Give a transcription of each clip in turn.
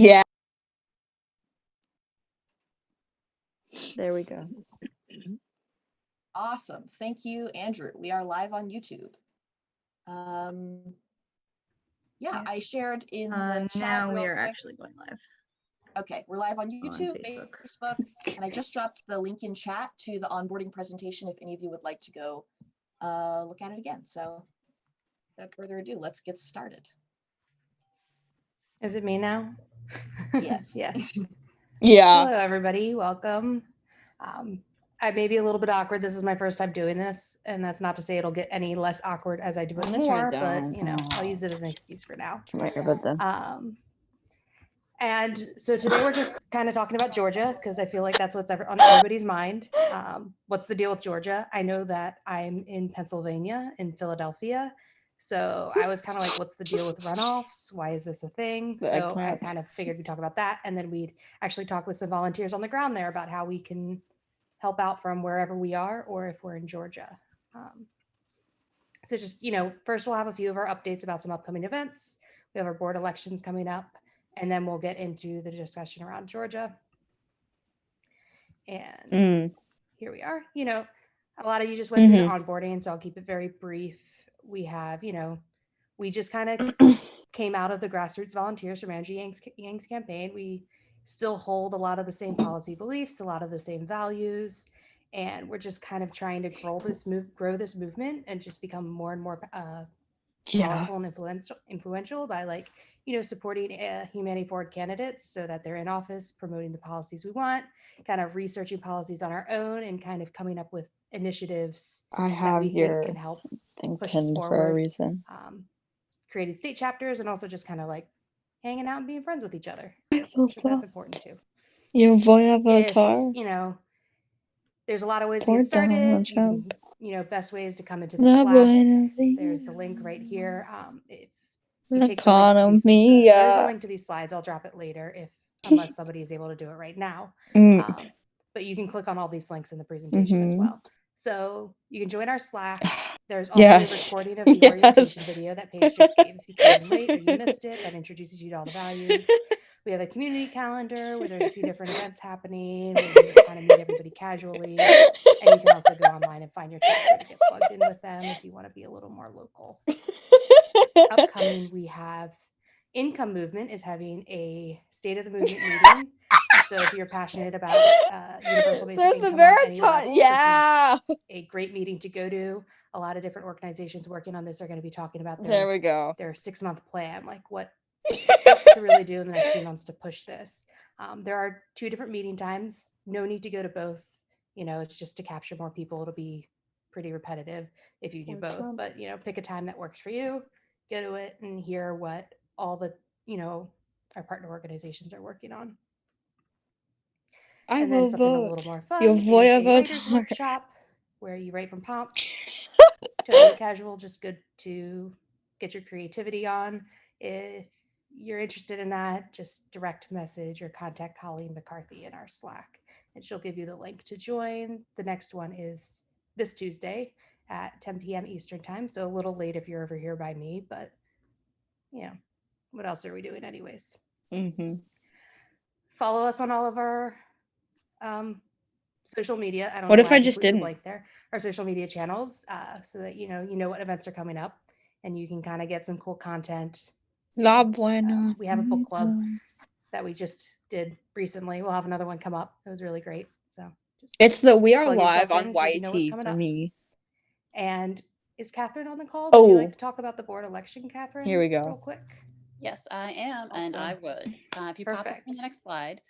Yeah. There we go. Awesome. Thank you, Andrew. We are live on YouTube. Yeah, I shared in the chat. Now we are actually going live. Okay, we're live on YouTube, Facebook, and I just dropped the link in chat to the onboarding presentation if any of you would like to go look at it again. So without further ado, let's get started. Is it me now? Yes. Yes. Yeah. Hello, everybody. Welcome. I may be a little bit awkward. This is my first time doing this, and that's not to say it'll get any less awkward as I do it more, but you know, I'll use it as an excuse for now. Put my earbuds in. And so today we're just kind of talking about Georgia because I feel like that's what's on everybody's mind. What's the deal with Georgia? I know that I'm in Pennsylvania, in Philadelphia. So I was kind of like, what's the deal with runoffs? Why is this a thing? So I kind of figured we'd talk about that. And then we'd actually talk with some volunteers on the ground there about how we can help out from wherever we are or if we're in Georgia. So just, you know, first we'll have a few of our updates about some upcoming events. We have our board elections coming up. And then we'll get into the discussion around Georgia. And here we are. You know, a lot of you just went through the onboarding, so I'll keep it very brief. We have, you know, we just kind of came out of the grassroots volunteers from Andrew Yang's campaign. We still hold a lot of the same policy beliefs, a lot of the same values, and we're just kind of trying to grow this movement and just become more and more powerful and influential by, like, you know, supporting humanity forward candidates so that they're in office, promoting the policies we want, kind of researching policies on our own, and kind of coming up with initiatives that we think can help push us forward for a reason. Creating state chapters and also just kind of like hanging out and being friends with each other. That's important too. Your voice avatar. You know, there's a lot of ways to get started. You know, best ways to come into the Slack. There's the link right here. If you take the there's a link to these slides. I'll drop it later unless somebody is able to do it right now. But you can click on all these links in the presentation as well. So you can join our Slack. There's also a recording of the orientation video that Paige just gave. If you came in late or you missed it, that introduces you to all the values. We have a community calendar where there's a few different events happening, where you can just kind of meet everybody casually. And you can also go online and find your chapter to get plugged in with them if you want to be a little more local. Upcoming, we have Income Movement is having a State of the Movement meeting. So if you're passionate about universal basic income on any level, this is a great meeting to go to. A lot of different organizations working on this are going to be talking about their 6-month plan, like what to really do in the next few months to push this. There are 2 different meeting times. No need to go to both. You know, it's just to capture more people. It'll be pretty repetitive if you do both. But, you know, pick a time that works for you. Go to it and hear what all the, you know, our partner organizations are working on. I and will then something vote. A little more fun Your voice is a writer's workshop where you write from prompts. Totally casual, just good to get your creativity on. If you're interested in that, just direct message or contact Colleen McCarthy in our Slack, and she'll give you the link to join. The next one is this Tuesday at 10 p.m. Eastern time, so a little late if you're over here by me, but you know, what else are we doing anyways? Follow us on all of our social media. I don't know what if why I just didn't blank there. Our social media channels, so that you know what events are coming up, and you can kind of get some cool content. La buena. We have a book club that we just did recently. We'll have another one come up. It was really great. So it's the We Are Live on YT for me. And is Catherine on the call? Would you like to talk about the board election, Catherine? Here we go. Real quick. Yes, I am, and I would. If you pop up on the next slide.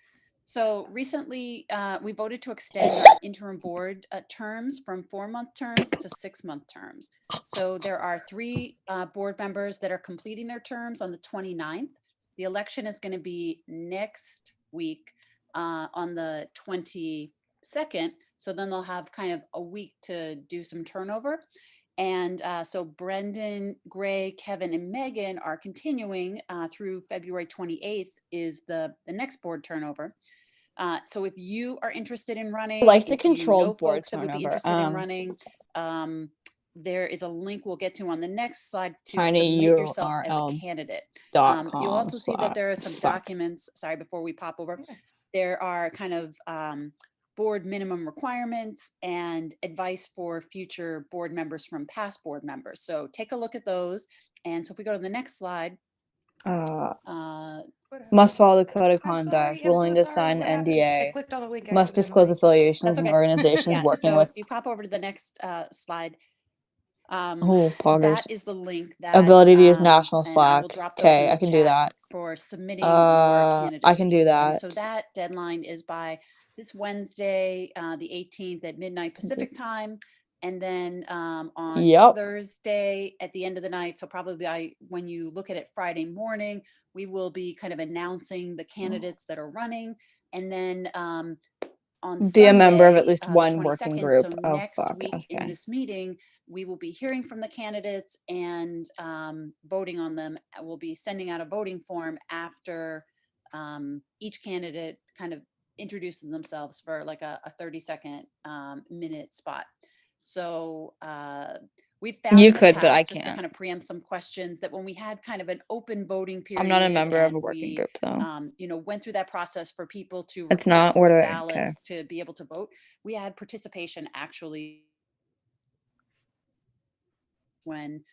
So recently, we voted to extend our interim board terms from 4-month terms to 6-month terms. So there are 3 board members that are completing their terms on the 29th. The election is going to be next week on the 22nd. So then they'll have kind of a week to do some turnover. And so Brendan, Gray, Kevin, and Megan are continuing through February 28th is the next board turnover. So if you are interested in running, like the controlled board that would be interested in running, there is a link we'll get to on the next slide to Tiny submit yourself as a URL candidate. .com You'll also see that there are some /fuck. documents, sorry, before we pop over, there are kind of board minimum requirements and advice for future board members from past board members. So take a look at those. And so if we go to the next slide. Must follow the code of I'm conduct, sorry, I'm willing so to sorry, sign what happened? I NDA, clicked on a link must disclose accidentally. affiliations That's and okay. organizations Yeah, working so with if you pop over to the next slide, poggers. that is the link that Ability to use national and I will Slack. drop those in Okay, the I can do chat that. for submitting your candidacy. I can do And that. so that deadline is by this Wednesday, the 18th at midnight Pacific time. And then on Thursday at the end of the night, so probably by when you look at it Friday morning, we will be kind of announcing the candidates that are running. And then on Be a member of at Sunday, least the one working 22nd, group. so Oh, next fuck. week in Okay. this meeting, we will be hearing from the candidates and voting on them. We'll be sending out a voting form after each candidate kind of introduces themselves for like a 30-second minute spot. So we found You in the could, but I past, just to can't. kind of preempt some questions, that when we had kind of an open voting period, I'm not a member of a and working we, group, though. you know, went through that process for people to It's not. request Where do I? ballots Okay. to be able to vote, we had participation actually when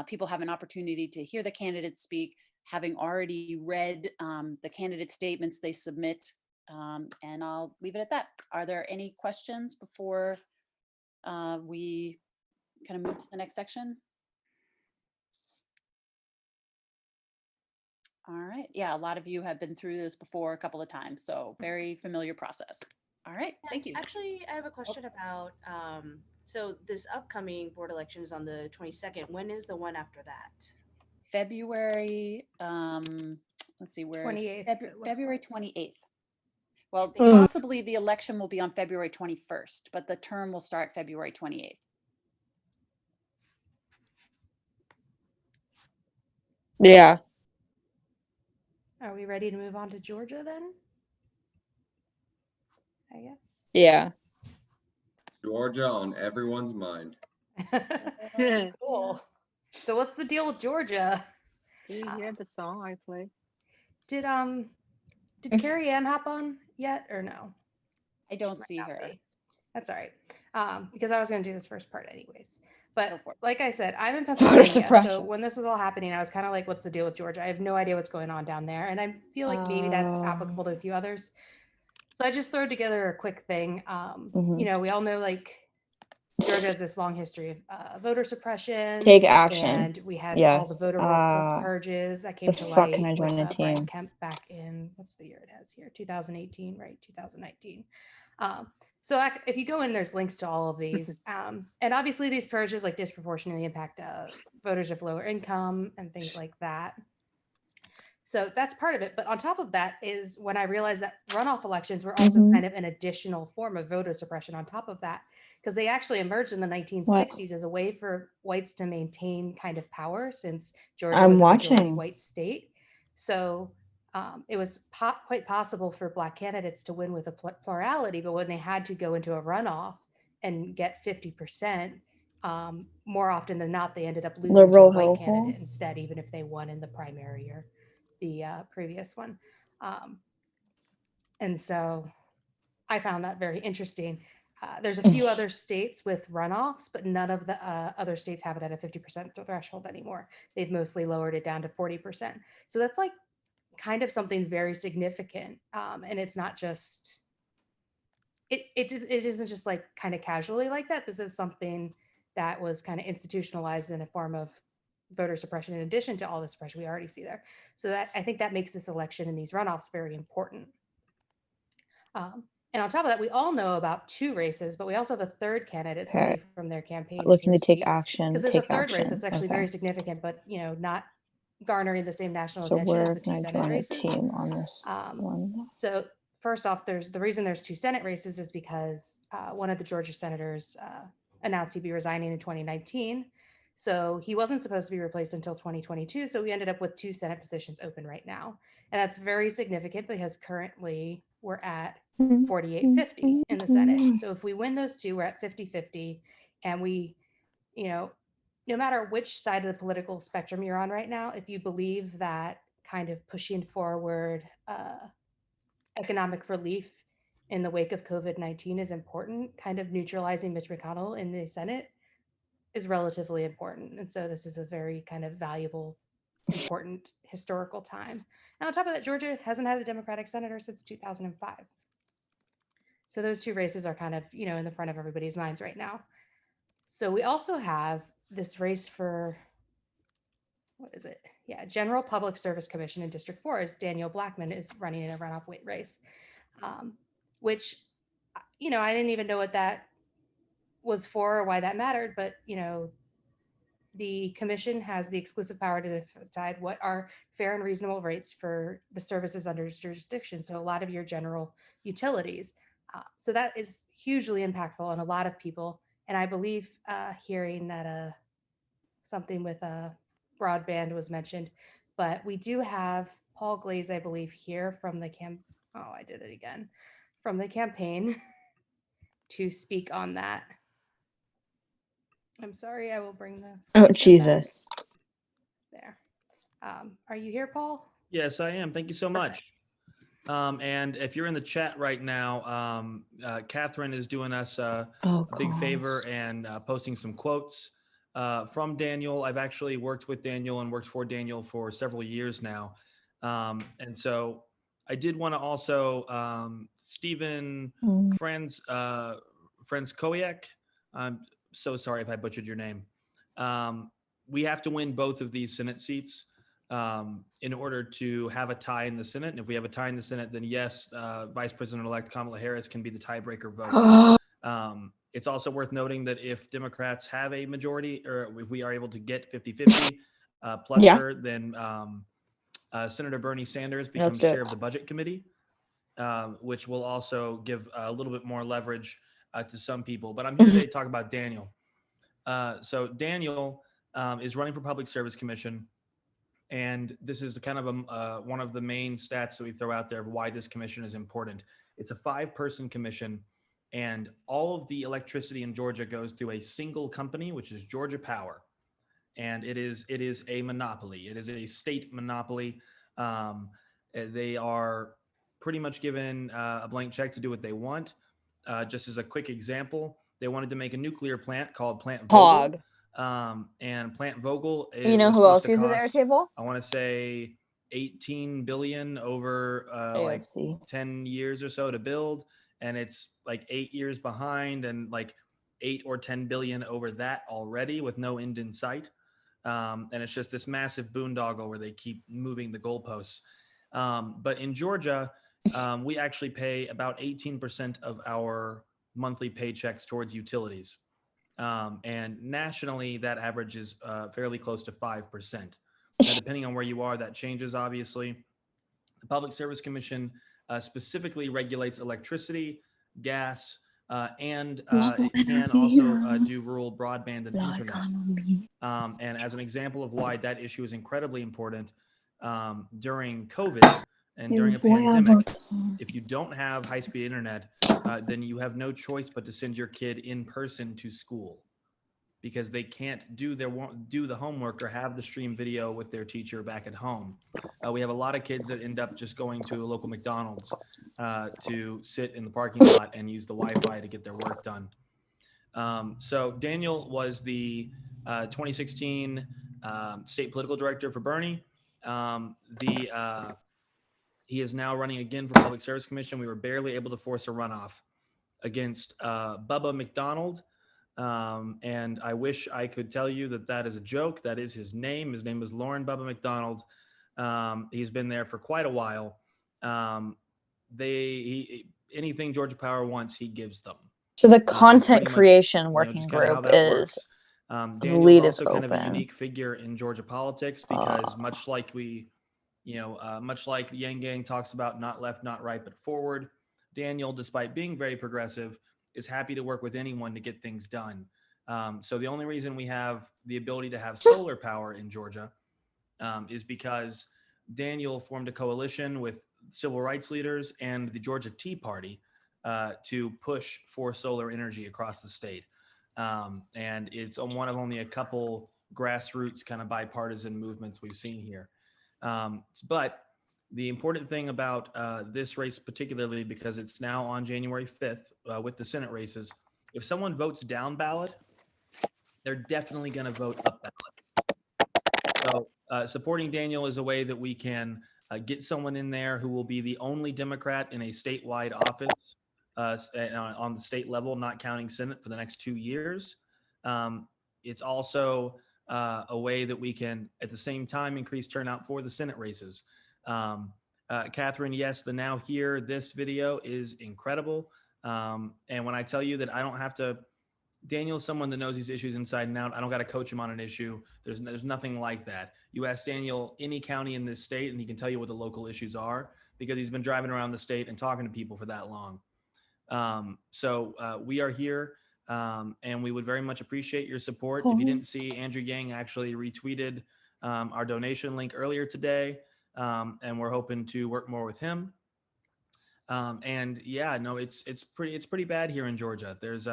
people have an opportunity to hear the candidates speak, having already read the candidate statements they submit. And I'll leave it at that. Are there any questions before we kind of move to the next section? All right. Yeah, a lot of you have been through this before a couple of times, so very familiar process. All right. Thank you. Actually, I have a question about so this upcoming board election is on the 22nd. When is the one after that? February, let's see, where 28th. February 28th. Well, Thank you. possibly the election will be on February 21st, but the term will start February 28th. Yeah. Are we ready to move on to Georgia then? I guess. Yeah. Georgia on everyone's mind. Cool. So what's the deal with Georgia? Do you hear the song I played? Did Carrie Ann hop on yet or no? I don't see her. That's all right. Because I was going to do this first part anyways. But Go for it. like I said, I'm in Voter Pennsylvania. So suppression. when this was all happening, I was kind of like, what's the deal with Georgia? I have no idea what's going on down there. And I feel like maybe that's applicable to a few others. So I just threw together a quick thing. You know, we all know like Georgia has this long history of voter suppression. Take action. And we had all the Yes. voter roll purges that came The to fuck light can I join with a Brian team? Kemp back in, what's the year it has here? 2018, right? 2019. So if you go in, there's links to all of these. And obviously these purges like disproportionately impact voters of lower income and things like that. So that's part of it. But on top of that is when I realized that runoff elections were also kind of an additional form of voter suppression on top of that, because they actually emerged in the 1960s as a way for whites to maintain kind of power, since Georgia was a majority white state. So it was quite possible for Black candidates to win with a plurality, but when they had to go into a runoff and get 50%, more often than not, they ended up losing to a white candidate instead, even if they won in the primary or the previous one. And so I found that very interesting. There's a few other states with runoffs, but none of the other states have it at a 50% threshold anymore. They've mostly lowered it down to 40%. So that's like kind of something very significant. And it's not just, it isn't just like kind of casually like that. This is something that was kind of institutionalized in a form of voter suppression in addition to all the suppression we already see there. So that I think that makes this election and these runoffs very important. And on top of that, we all know about 2 races, but we also have a third candidate, somebody from their campaign looking to take action. Because there's a third race that's actually very significant, but you know, not garnering the same national attention as the 2 Senate races. Team on this one. So first off, the reason there's 2 Senate races is because one of the Georgia senators announced he'd be resigning in 2019. So he wasn't supposed to be replaced until 2022. So we ended up with 2 Senate positions open right now. And that's very significant because currently we're at 48-50 in the Senate. So if we win those 2, we're at 50-50. And we you know, no matter which side of the political spectrum you're on right now, if you believe that kind of pushing forward economic relief in the wake of COVID-19 is important, kind of neutralizing Mitch McConnell in the Senate is relatively important. And so this is a very kind of valuable, important historical time. And on top of that, Georgia hasn't had a Democratic senator since 2005. So those two races are kind of, in the front of everybody's minds right now. So we also have this race for, what is it? Yeah, General Public Service Commission in District 4 is Daniel Blackman is running in a runoff weight race, which, I didn't even know what that was for or why that mattered, but, the commission has the exclusive power to decide what are fair and reasonable rates for the services under its jurisdiction. So a lot of your general utilities. So that is hugely impactful on a lot of people. And I believe hearing that something with broadband was mentioned, but we do have Paul Glaze, I believe, here from the I did it again, from the campaign to speak on that. I'm sorry, I will bring this. Oh, Jesus. There. Are you here, Paul? Yes, I am. Thank you so much. And if you're in the chat right now, Catherine is doing us a big favor and posting some quotes from Daniel. I've actually worked with Daniel and worked for Daniel for several years now. And so I did want to also, Stephen Koyak, I'm so sorry if I butchered your name. We have to win both of these Senate seats in order to have a tie in the Senate. And if we have a tie in the Senate, then yes, Vice President-elect Kamala Harris can be the tiebreaker vote. It's also worth noting that if Democrats have a majority, or if we are able to get 50-50 plus her, then Senator Bernie Sanders becomes chair of the Budget Committee, which will also give a little bit more leverage to some people. But I'm here today to talk about Daniel. So Daniel is running for Public Service Commission. And this is the kind of one of the main stats that we throw out there of why this commission is important. It's a 5-person commission, and all of the electricity in Georgia goes through a single company, which is Georgia Power. And it is a monopoly. It is a state monopoly. They are pretty much given a blank check to do what they want. Just as a quick example, they wanted to make a nuclear plant called Plant Vogel. And Plant Vogel is, you know who else uses Airtable? I want to say 18 billion over like 10 years or so to build, and it's like 8 years behind, and like 8 or 10 billion over that already with no end in sight. And it's just this massive boondoggle where they keep moving the goalposts. But in Georgia, we actually pay about 18% of our monthly paychecks towards utilities. And nationally, that average is fairly close to 5%. Now, depending on where you are, that changes, obviously. The Public Service Commission specifically regulates electricity, gas, and it can also do rural broadband and internet. And as an example of why that issue is incredibly important, during COVID and during a pandemic, if you don't have high-speed internet, then you have no choice but to send your kid in person to school, because they can't do the homework or have the stream video with their teacher back at home. We have a lot of kids that end up just going to a local McDonald's to sit in the parking lot and use the Wi-Fi to get their work done. So Daniel was the 2016 state political director for Bernie. He is now running again for Public Service Commission. We were barely able to force a runoff against Bubba McDonald. And I wish I could tell you that that is a joke. That is his name. His name is Lauren Bubba McDonald. He's been there for quite a while. Anything Georgia Power wants, he gives them. So the content creation working group is Daniel is also kind of a unique figure in Georgia politics, because much like Yang Gang talks about not left, not right, but forward, Daniel, despite being very progressive, is happy to work with anyone to get things done. So the only reason we have the ability to have solar power in Georgia is because Daniel formed a coalition with civil rights leaders and the Georgia Tea Party to push for solar energy across the state. And it's on one of only a couple grassroots kind of bipartisan movements we've seen here. But the important thing about this race, particularly because it's now on January 5th with the Senate races, if someone votes down ballot, they're definitely going to vote up ballot. So supporting Daniel is a way that we can get someone in there who will be the only Democrat in a statewide office on the state level, not counting Senate, for the next 2 years. It's also a way that we can, at the same time, increase turnout for the Senate races. Catherine, yes, the Now Here, this video is incredible. And when I tell you that I don't have to, Daniel's someone that knows these issues inside and out. I don't got to coach him on an issue. There's nothing like that. You ask Daniel any county in this state and he can tell you what the local issues are because he's been driving around the state and talking to people for that long. So we are here and we would very much appreciate your support. If you didn't see, Andrew Yang actually retweeted our donation link earlier today, and we're hoping to work more with him. And yeah, no, it's pretty bad here in Georgia. There's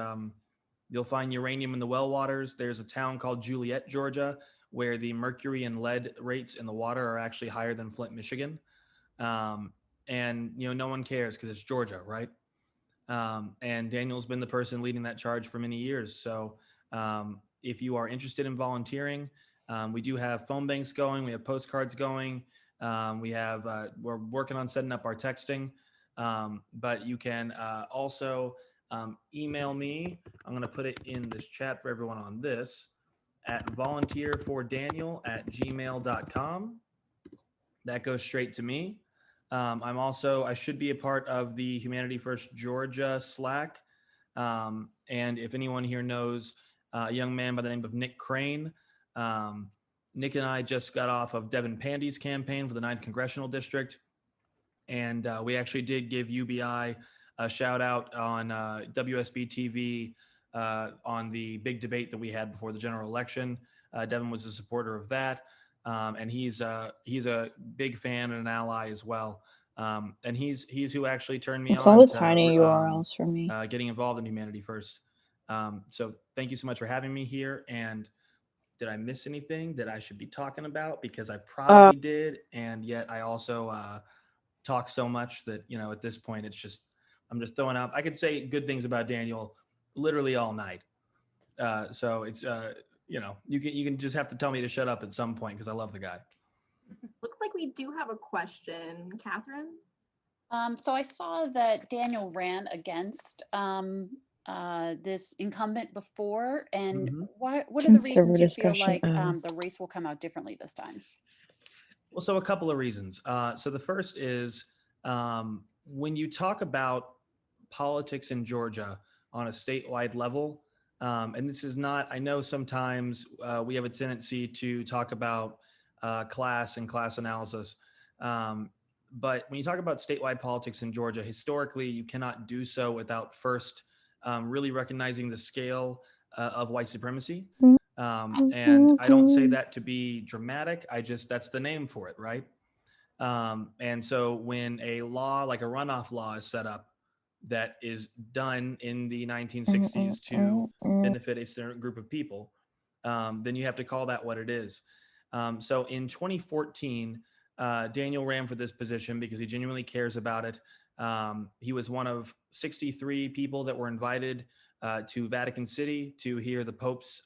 you'll find uranium in the well waters. There's a town called Juliet, Georgia, where the mercury and lead rates in the water are actually higher than Flint, Michigan. And no one cares because it's Georgia, right? And Daniel's been the person leading that charge for many years. So if you are interested in volunteering, we do have phone banks going. We have postcards going. We're working on setting up our texting. But you can also email me. I'm going to put it in this chat for everyone on this at volunteerfordaniel@gmail.com. That goes straight to me. I should be a part of the Humanity First Georgia Slack. And if anyone here knows a young man by the name of Nick Crane, Nick and I just got off of Devin Pandy's campaign for the 9th Congressional District. And we actually did give UBI a shout out on WSB TV on the big debate that we had before the general election. Devin was a supporter of that. And he's a big fan and an ally as well. And he's who actually turned me It's on all the to, tiny URLs for me. getting involved in Humanity First. So thank you so much for having me here. And did I miss anything that I should be talking about? Because I probably did. And yet I also talk so much that, at this point, I'm just throwing out. I could say good things about Daniel literally all night. So it's, you can just have to tell me to shut up at some point because I love the guy. Looks like we do have a question, Catherine. So I saw that Daniel ran against this incumbent before, and what are the reasons you feel like the race will come out differently this time? Well, so a couple of reasons. So the first is when you talk about politics in Georgia on a statewide level, and this is not, I know sometimes we have a tendency to talk about class and class analysis. But when you talk about statewide politics in Georgia, historically, you cannot do so without first really recognizing the scale of white supremacy. And I don't say that to be dramatic. That's the name for it, right? And so when a law like a runoff law is set up that is done in the 1960s to benefit a certain group of people, then you have to call that what it is. So in 2014, Daniel ran for this position because he genuinely cares about it. He was one of 63 people that were invited to Vatican City to hear the Pope's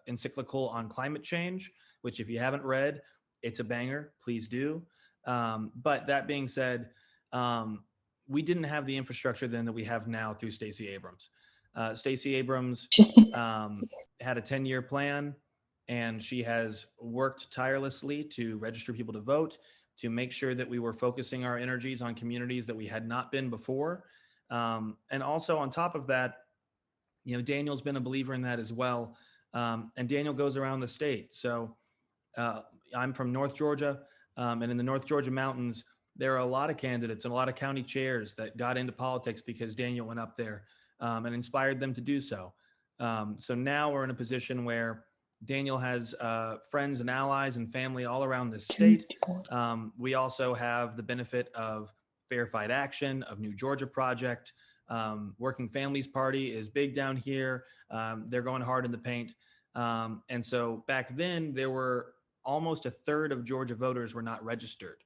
encyclical on climate change, which if you haven't read, it's a banger, please do. But that being said, we didn't have the infrastructure then that we have now through Stacey Abrams. Stacey Abrams had a 10-year plan, and she has worked tirelessly to register people to vote, to make sure that we were focusing our energies on communities that we had not been before. And also on top of that, Daniel's been a believer in that as well. And Daniel goes around the state. So I'm from North Georgia, and in the North Georgia mountains, there are a lot of candidates and a lot of county chairs that got into politics because Daniel went up there and inspired them to do so. So now we're in a position where Daniel has friends and allies and family all around this state. We also have the benefit of Fair Fight Action, of New Georgia Project, Working Families Party is big down here. They're going hard in the paint. And so back then, there were almost a third of Georgia voters were not registered.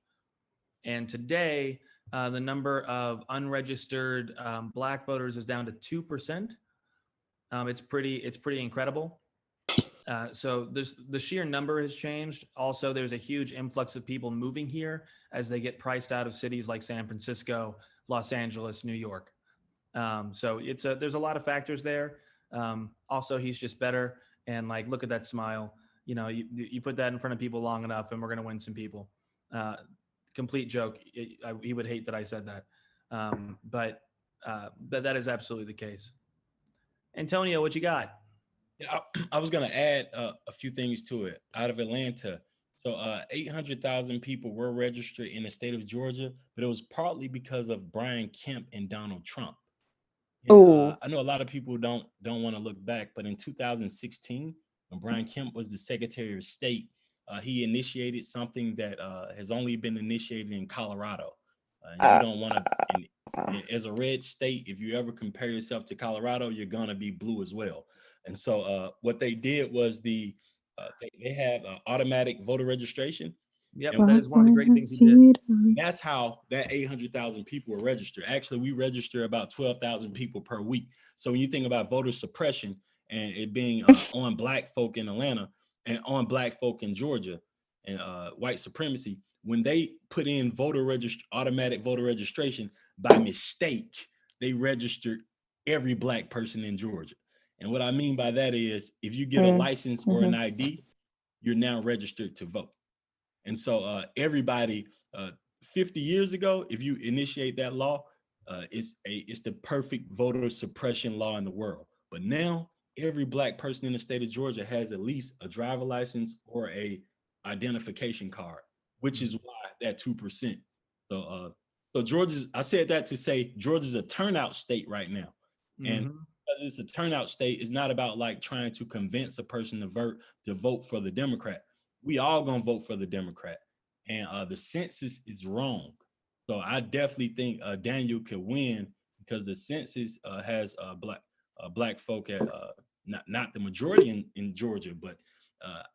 And today, the number of unregistered Black voters is down to 2%. It's pretty incredible. So the sheer number has changed. Also, there's a huge influx of people moving here as they get priced out of cities like San Francisco, Los Angeles, New York. So there's a lot of factors there. Also, he's just better. And like, look at that smile. You know, you put that in front of people long enough, and we're going to win some people. Complete joke. He would hate that I said that. But that is absolutely the case. Antonio, what you got? Yeah, I was going to add a few things to it out of Atlanta. So 800,000 people were registered in the state of Georgia, but it was partly because of Brian Kemp and Donald Trump. I know a lot of people don't want to look back, but in 2016, when Brian Kemp was the Secretary of State, he initiated something that has only been initiated in Colorado. And you don't want to, as a red state, if you ever compare yourself to Colorado, you're going to be blue as well. And so what they did was they have automatic voter registration. Yep, that is one of the great things he did. That's how that 800,000 people were registered. Actually, we register about 12,000 people per week. So when you think about voter suppression and it being on Black folk in Atlanta and on Black folk in Georgia and white supremacy, when they put in automatic voter registration by mistake, they registered every Black person in Georgia. And what I mean by that is if you get a license or an ID, you're now registered to vote. And so everybody, 50 years ago, if you initiate that law, it's the perfect voter suppression law in the world. But now every Black person in the state of Georgia has at least a driver license or a identification card, which is why that 2%. So Georgia's, I said that to say Georgia's a turnout state right now. And because it's a turnout state, it's not about like trying to convince a person to vote for the Democrat. We all gonna vote for the Democrat, and the census is wrong. So I definitely think Daniel could win because the census has Black folk at not the majority in Georgia, but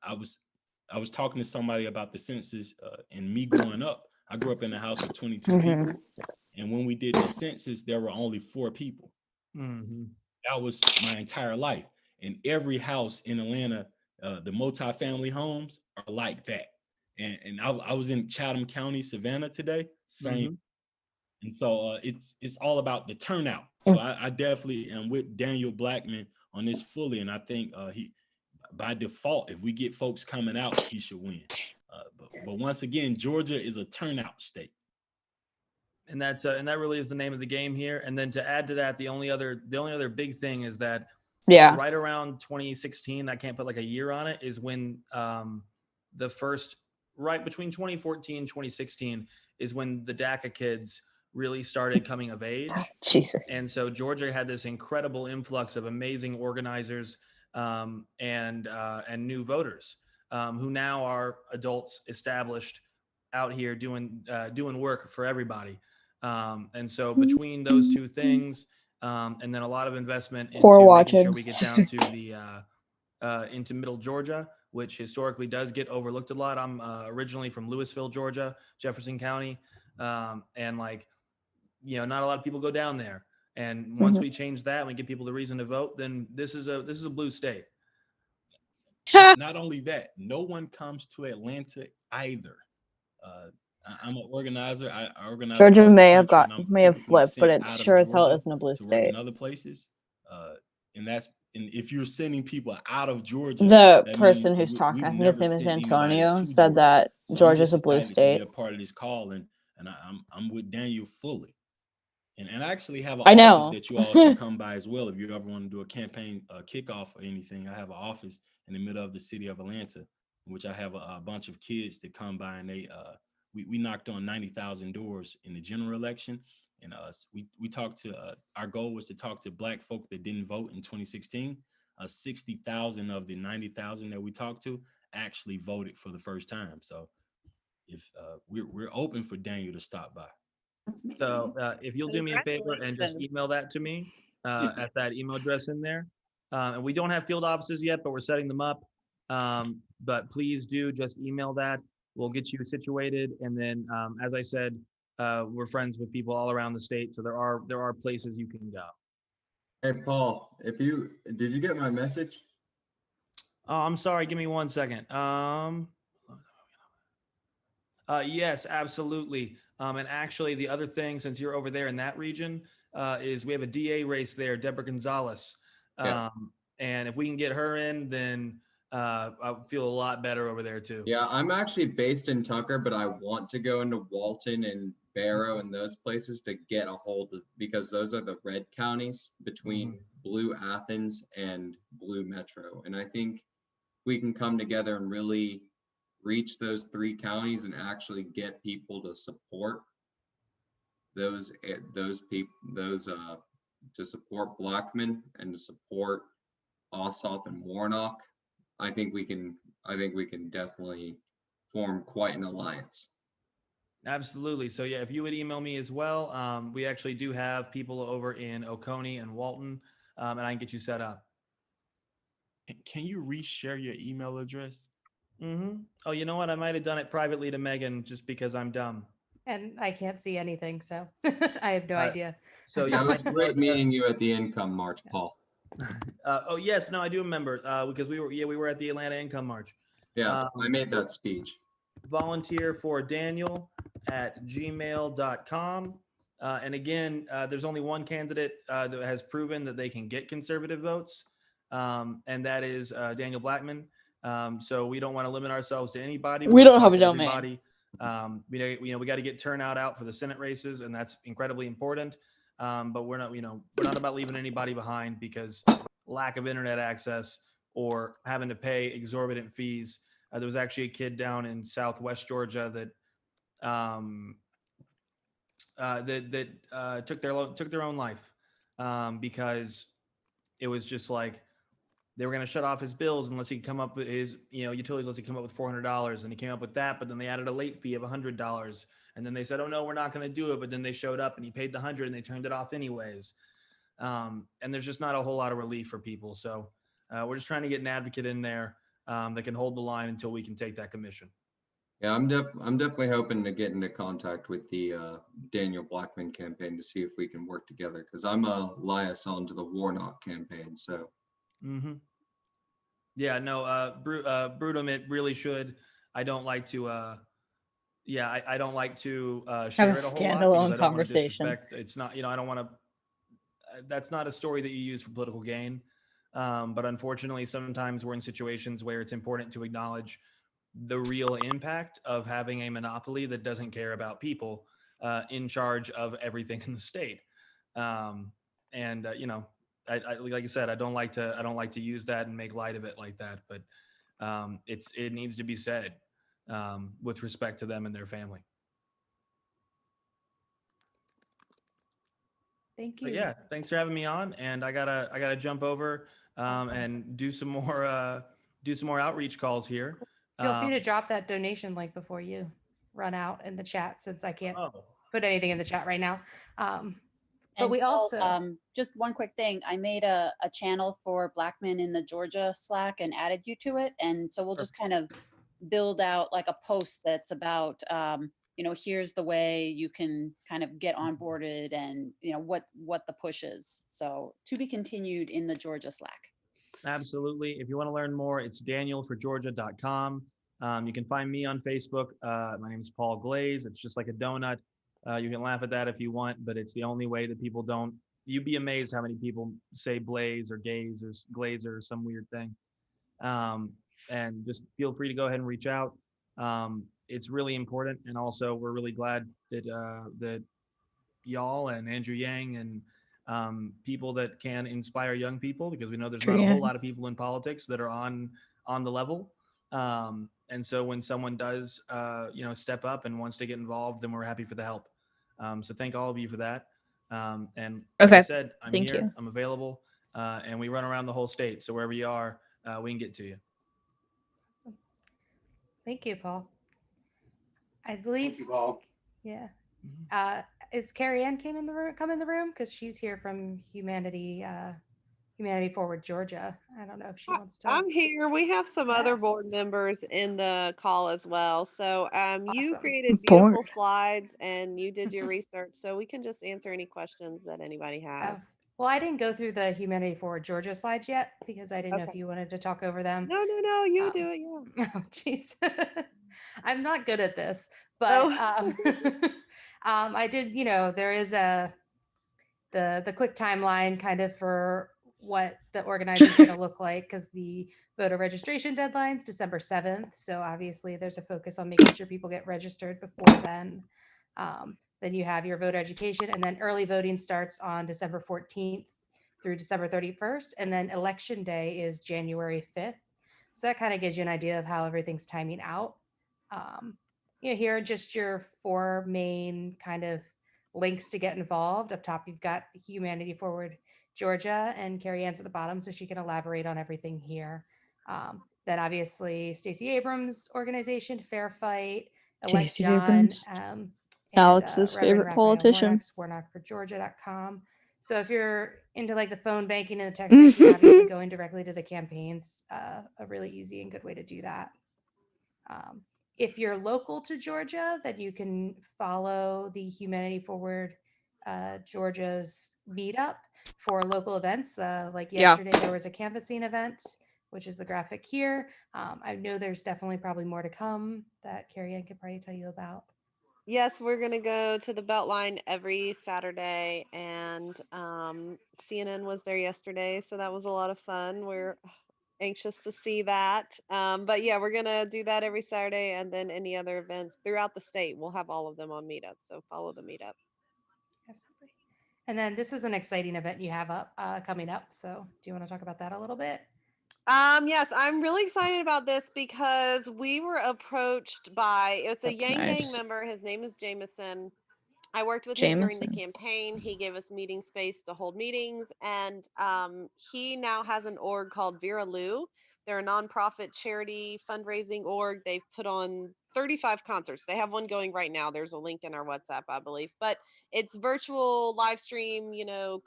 I was talking to somebody about the census and me growing up. I grew up in a house with 22 people, and when we did the census, there were only 4 people. That was my entire life, and every house in Atlanta, the multifamily homes are like that. And I was in Chatham County, Savannah today, same. And so it's all about the turnout. So I definitely am with Daniel Blackman on this fully, and I think he, by default, if we get folks coming out, he should win. But once again, Georgia is a turnout state. And that really is the name of the game here. And then to add to that, the only other big thing is that right around 2016, I can't put like a year on it, is when the first, right between 2014 and 2016 is when the DACA kids really started coming of age. Jesus. And so Georgia had this incredible influx of amazing organizers and new voters who now are adults established out here doing work for everybody. And so between those two things, and then a lot of investment into making sure we get down to the into middle Georgia, which historically does get overlooked a lot. I'm originally from Louisville, Georgia, Jefferson County, and like, you know, not a lot of people go down there. And once we change that and we give people the reason to vote, then this is a blue state. Not only that, no one comes to Atlanta either. I'm an organizer. I organize. Georgia may have flipped, but it sure as hell isn't a blue state. In other places, and if you're sending people out of Georgia, the person who's talking, I think his name is Antonio, said that Georgia's a blue state. To be a part of this call, and I'm with Daniel fully. And I actually have an office that you all can come by as well if you ever want to do a campaign kickoff or anything. I have an office in the middle of the city of Atlanta, in which I have a bunch of kids that come by, and we knocked on 90,000 doors in the general election, and we talked to our goal was to talk to Black folk that didn't vote in 2016. 60,000 of the 90,000 that we talked to actually voted for the first time. So if we're open for Daniel to stop by. That's amazing. So if you'll do me a favor and just email that to me at that email address in there. And we don't have field offices yet, but we're setting them up. But please do just email that. We'll get you situated. And then, as I said, we're friends with people all around the state. So there are places you can go. Hey, Paul, did you get my message? Oh, I'm sorry. Give me 1 second. Yes, absolutely. And actually, the other thing, since you're over there in that region, is we have a DA race there, Deborah Gonzalez. Yeah. And if we can get her in, then I'll feel a lot better over there too. Yeah, I'm actually based in Tucker, but I want to go into Walton and Barrow and those places to get a hold of, because those are the red counties between Blue Athens and Blue Metro. And I think we can come together and really reach those 3 counties and actually get people to support those people, to support Blackman and to support Ossoff and Warnock. I think we can definitely form quite an alliance. Absolutely. So yeah, if you would email me as well, we actually do have people over in Oconee and Walton, and I can get you set up. Can you reshare your email address? Oh, you know what? I might have done it privately to Megan just because I'm dumb. And I can't see anything, so I have no idea. So yeah, it was great meeting you at the Income March, Paul. Oh yes, no, I do remember because we were at the Atlanta Income March. Yeah, I made that speech. Volunteer for Daniel at gmail.com. And again, there's only one candidate that has proven that they can get conservative votes, and that is Daniel Blackman. So we don't want to limit ourselves to anybody. We don't have a domain. We got to get turnout out for the Senate races, and that's incredibly important. But we're not about leaving anybody behind because lack of internet access or having to pay exorbitant fees. There was actually a kid down in Southwest Georgia that took their own life because it was just like they were going to shut off his bills unless he could come up with his utilities, unless he come up with $400, and he came up with that. But then they added a late fee of $100, and then they said, "Oh no, we're not going to do it." But then they showed up and he paid the $100, and they turned it off anyways. And there's just not a whole lot of relief for people. So we're just trying to get an advocate in there that can hold the line until we can take that commission. Yeah, I'm definitely hoping to get into contact with the Daniel Blackman campaign to see if we can work together, because I'm a liaison to the Warnock campaign. So. Yeah, no, Brutum, it really should. I don't like to. I don't like to share have a it a whole lot standalone conversation. It's not, I don't want to. That's not a story that you use for political gain. But unfortunately, sometimes we're in situations where it's important to acknowledge the real impact of having a monopoly that doesn't care about people in charge of everything in the state. I like I said, I don't like to use that and make light of it like that, but it needs to be said with respect to them and their family. Thank you. But yeah, thanks for having me on, and I gotta jump over and do some more outreach calls here. Feel free to drop that donation link before you run out in the chat, since I can't put anything in the chat right now. But we also just one quick thing. I made a channel for Blackman in the Georgia Slack and added you to it. And so we'll just kind of build out like a post that's about, here's the way you can kind of get onboarded and, what the push is. So to be continued in the Georgia Slack. Absolutely. If you want to learn more, it's danielforgeorgia.com. You can find me on Facebook. My name is Paul Glaze. It's just like a donut. You can laugh at that if you want, but it's the only way that people don't. You'd be amazed how many people say Blaze or Gaze or Glazer or some weird thing. And just feel free to go ahead and reach out. It's really important, and also we're really glad that y'all and Andrew Yang and people that can inspire young people, because we know there's not a whole lot of people in politics that are on the level. And so when someone does, step up and wants to get involved, then we're happy for the help. So thank all of you for that. And like I said, I'm here, I'm available, and we run around the whole state. So wherever you are, we can get to you. Awesome. Thank you, Paul. I believe. Thank you, Paul. Yeah. Is Carrie Ann come in the room? Because she's here from Humanity Forward Georgia. I don't know if she wants to. I'm here. We have some other board members in the call as well. So you created beautiful slides and you did your research, so we can just answer any questions that anybody has. Well, I didn't go through the Humanity Forward Georgia slides yet because I didn't know if you wanted to talk over them. No, you do it. Yeah. Oh, jeez. I'm not good at this, but I did, there is the quick timeline kind of for what the organizing is going to look like, because the voter registration deadline's December 7th. So obviously there's a focus on making sure people get registered before then. Then you have your voter education, and then early voting starts on December 14th through December 31st. And then election day is January 5th. So that kind of gives you an idea of how everything's timing out. Here are just your 4 main kind of links to get involved. Up top, you've got Humanity Forward Georgia, and Carrie Ann's at the bottom, so she can elaborate on everything here. Then obviously Stacey Abrams' organization, Fair Fight, Elect John, and, Alex's favorite politician. warnockforgeorgia.com. So if you're into like the phone banking and the text banking, obviously going directly to the campaigns, a really easy and good way to do that. If you're local to Georgia, then you can follow the Humanity Forward Georgia's meetup for local events. Like yesterday, there was a canvassing event, which is the graphic here. I know there's definitely probably more to come that Carrie Ann could probably tell you about. Yes, we're going to go to the Beltline every Saturday, and CNN was there yesterday, so that was a lot of fun. We're anxious to see that. But yeah, we're going to do that every Saturday, and then any other events throughout the state. We'll have all of them on Meetup, so follow the Meetup. Absolutely. And then this is an exciting event you have coming up. So do you want to talk about that a little bit? Yes, I'm really excited about this because we were approached by, it's a Yang Gang member. His name is Jameson. I worked with him during the campaign. He gave us meeting space to hold meetings, and he now has an org called Vera Lou. They're a nonprofit charity fundraising org. They've put on 35 concerts. They have one going right now. There's a link in our WhatsApp, I believe, but it's virtual live stream,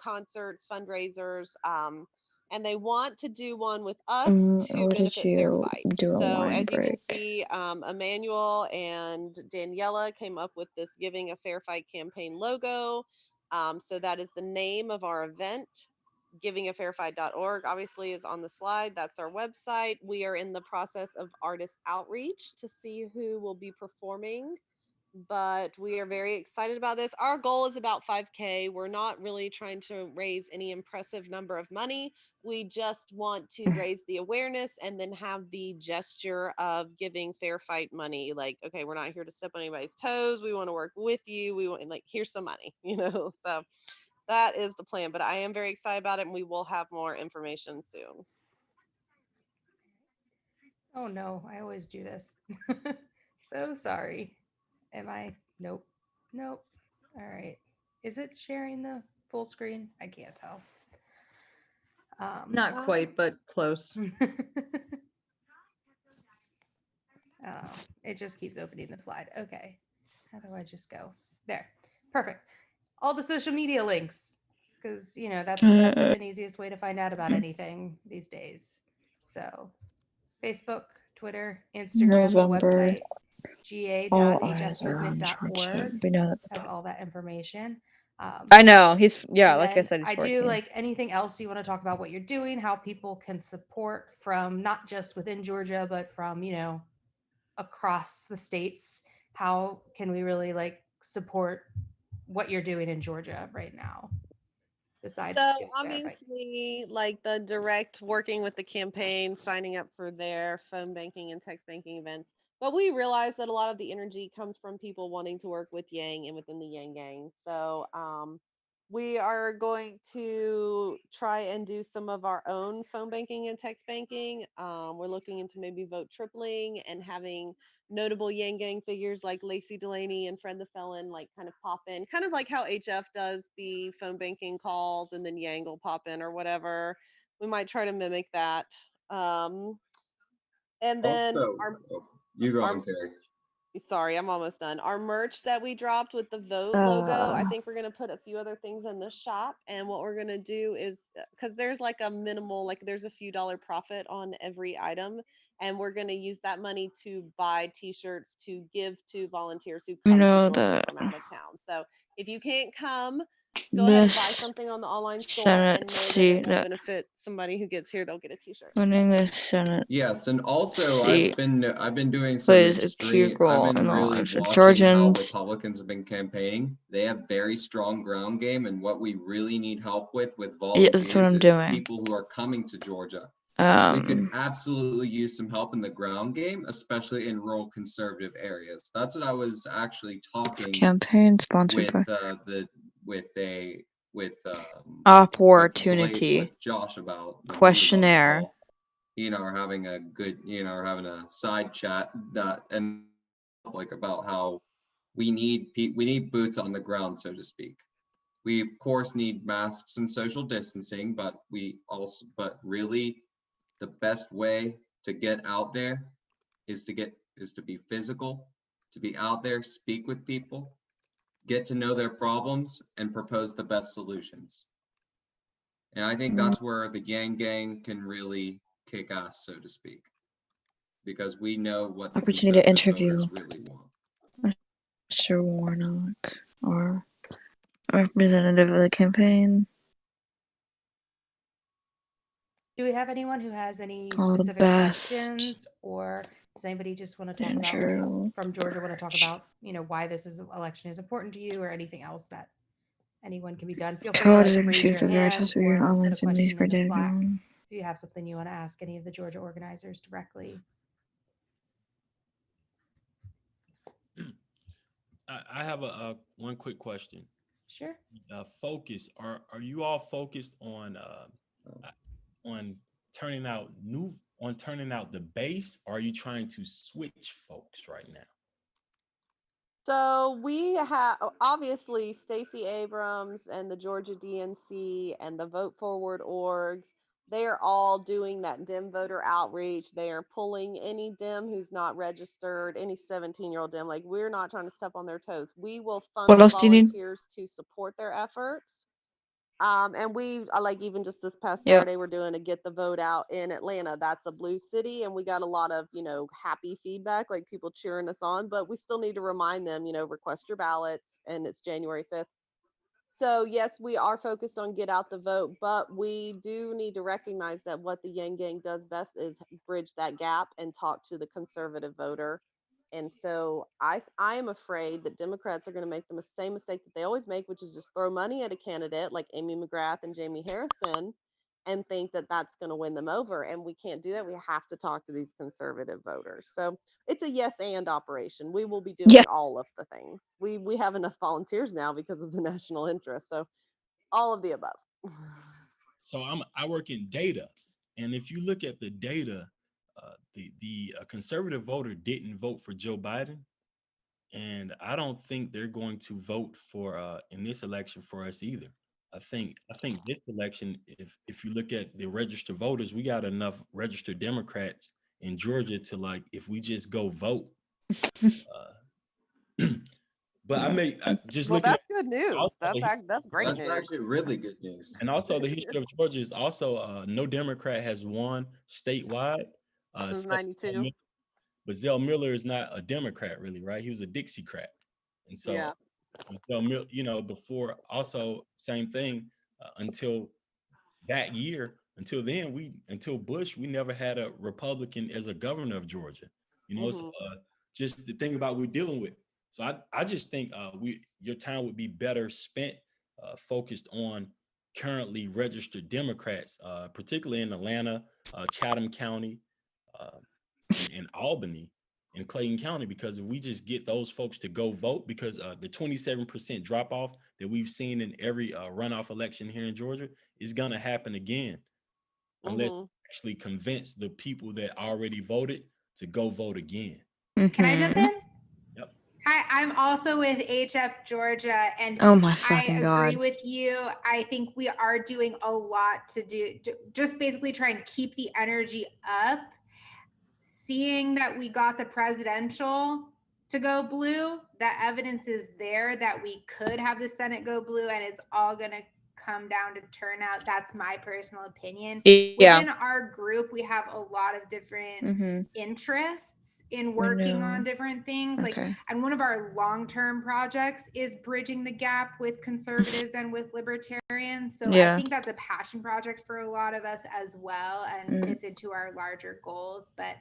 concerts, fundraisers, and they want to do one with us to benefit Fair Fight. So as you can see, Emmanuel and Daniela came up with this Giving a Fair Fight campaign logo. So that is the name of our event. Givingafairfight.org obviously is on the slide. That's our website. We are in the process of artist outreach to see who will be performing, but we are very excited about this. Our goal is about 5K. We're not really trying to raise any impressive number of money. We just want to raise the awareness and then have the gesture of giving Fair Fight money. Like, okay, we're not here to step on anybody's toes. We want to work with you. We want, here's some money, so that is the plan. But I am very excited about it, and we will have more information soon. Oh no, I always do this. So sorry. Am I? Nope. All right. Is it sharing the full screen? I can't tell. Not quite, but close. It just keeps opening the slide. Okay. How do I just go? There. Perfect. All the social media links, because, that's the best and easiest way to find out about anything these days. So Facebook, Twitter, Instagram, the website, ga.hfmovement.org has all that information. I know like I said, he's 14. I do like anything else you want to talk about, what you're doing, how people can support from not just within Georgia, but from, across the states. How can we really support what you're doing in Georgia right now? Besides, so obviously, the direct working with the campaign, signing up for their phone banking and text banking events. But we realize that a lot of the energy comes from people wanting to work with Yang and within the Yang Gang. So we are going to try and do some of our own phone banking and text banking. We're looking into maybe vote tripling and having notable Yang Gang figures like Lacey Delaney and Fred the Felon kind of pop in, kind of like how HF does the phone banking calls and then Yang will pop in or whatever. We might try to mimic that. And then also, you go on, Terry. sorry, I'm almost done. Our merch that we dropped with the vote logo, I think we're going to put a few other things in the shop. And what we're going to do is, because there's like a minimal, like there's a few dollar profit on every item. And we're going to use that money to buy t-shirts to give to volunteers who come to Georgia from out of town. So if you can't come, go ahead and buy something on the online store and know that it will benefit somebody who gets here. They'll get a t-shirt. Winning the Senate. Yes, and also seat I've been doing some plays a key extreme. role I've in been the really election. watching how Georgians. Republicans have been campaigning. They have very strong ground game, and what we really need help with Yeah, volunteers that's what I'm is doing. people who are coming to Georgia. We could Um, absolutely use some help in the ground game, especially in rural conservative areas. That's what I was actually it's talking campaign sponsored with by Opportunity with Josh about when he was on the questionnaire. call. He and I are having a good, are having a side chat and like about how we need boots on the ground, so to speak. We of course need masks and social distancing, but really the best way to get out there is to be physical, to be out there, speak with people, get to know their problems, and propose the best solutions. And I think that's where the Yang Gang can really kick ass, so to speak, because we know what the Opportunity to conservative interview voters really want. Mr. Warnock or representative of the campaign. Do we have anyone who has any All the specific best. questions, or does anybody just want to talk Andrew. about from Georgia want to talk about, why this election is important to you, or anything else that anyone can be done? Feel free Code to and raise choose your the hand veritas of your or online put a similes question for in the data. Slack if you have something you want to ask any of the Georgia organizers directly. I have a one quick question. Sure. Focus. Are you all focused on turning out the base? Or are you trying to switch folks right now? So we have obviously Stacey Abrams and the Georgia DNC and the Vote Forward orgs. They are all doing that Dem voter outreach. They are pulling any Dem who's not registered, any 17-year-old Dem. Like, we're not trying to step on their toes. We will What funnel else do you need? volunteers to support their efforts. And we like even just this past Yep. Saturday, we're doing a get the vote out in Atlanta. That's a blue city, and we got a lot of happy feedback, like people cheering us on. But we still need to remind them, request your ballots, and it's January 5th. So yes, we are focused on get out the vote, but we do need to recognize that what the Yang Gang does best is bridge that gap and talk to the conservative voter. And so I am afraid that Democrats are going to make the same mistake that they always make, which is just throw money at a candidate like Amy McGrath and Jamie Harrison and think that that's going to win them over. And we can't do that. We have to talk to these conservative voters. So it's a yes and operation. We will be doing all of the things. We have enough volunteers now because of the national interest. So all of the above. So I work in data, and if you look at the data, the conservative voter didn't vote for Joe Biden, and I don't think they're going to vote for in this election for us either. I think this election, if you look at the registered voters, we got enough registered Democrats in Georgia to, like, if we just go vote. But I just well, looking that's good news. That's great That's news. actually really good news. And also the history of Georgia is also no Democrat has won statewide. Since 92. But Zell Miller is not a Democrat, really, right? He was a Dixiecrat. And so Yeah. Zell Miller, before, also same thing, until that year, until Bush, we never had a Republican as a governor of Georgia. So just the thing about we're dealing with. So I just think your time would be better spent focused on currently registered Democrats, particularly in Atlanta, Chatham County, in Albany, and Clayton County, because if we just get those folks to go vote, because the 27% drop off that we've seen in every runoff election here in Georgia is going to happen again, unless we actually convince the people that already voted to go vote again. Can I jump in? Yep. Hi, I'm also with HF Georgia, and Oh my I fucking agree God. with you. I think we are doing a lot to just basically try and keep the energy up. Seeing that we got the presidential to go blue. That evidence is there that we could have the Senate go blue, and it's all going to come down to turnout. That's my personal opinion. Yeah. Within our group, we have a lot of different interests in working on different things. Okay. Like, and one of our long-term projects is bridging the gap with conservatives and with libertarians. So I think that's a passion project for a lot of us as well, and fits into our larger goals. But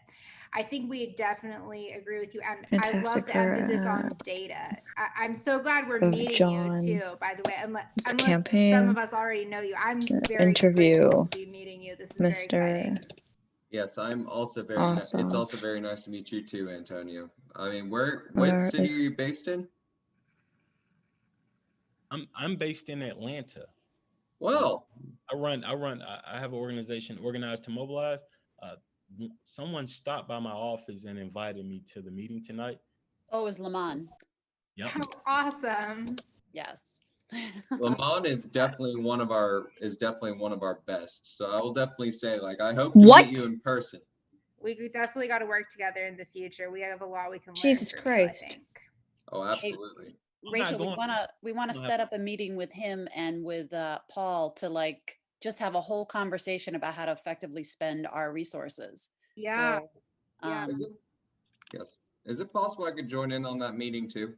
I think we definitely agree with you. And I love the emphasis on data. I'm so glad we're meeting you too, by the way. Unless some of us already know you. I'm very interview thrilled to be meeting you. This is very exciting. Yes, I'm also very awesome. It's also very nice to meet you too, Antonio. I mean, what city are you based in? I'm based in Atlanta. Well, so I have an organization, Organized to Mobilize. Someone stopped by my office and invited me to the meeting tonight. Oh, it was Lamont. Yep. How awesome. Yes. Lamont is definitely one of our best. So I will definitely say, like, I hope to meet you in person. We definitely got to work together in the future. We have a lot we can learn. Jesus Christ. You, I think. Oh, absolutely. Rachel, we want to set up a meeting with him and with Paul to like just have a whole conversation about how to effectively spend our resources. Yeah. So, yes. Is it possible I could join in on that meeting too?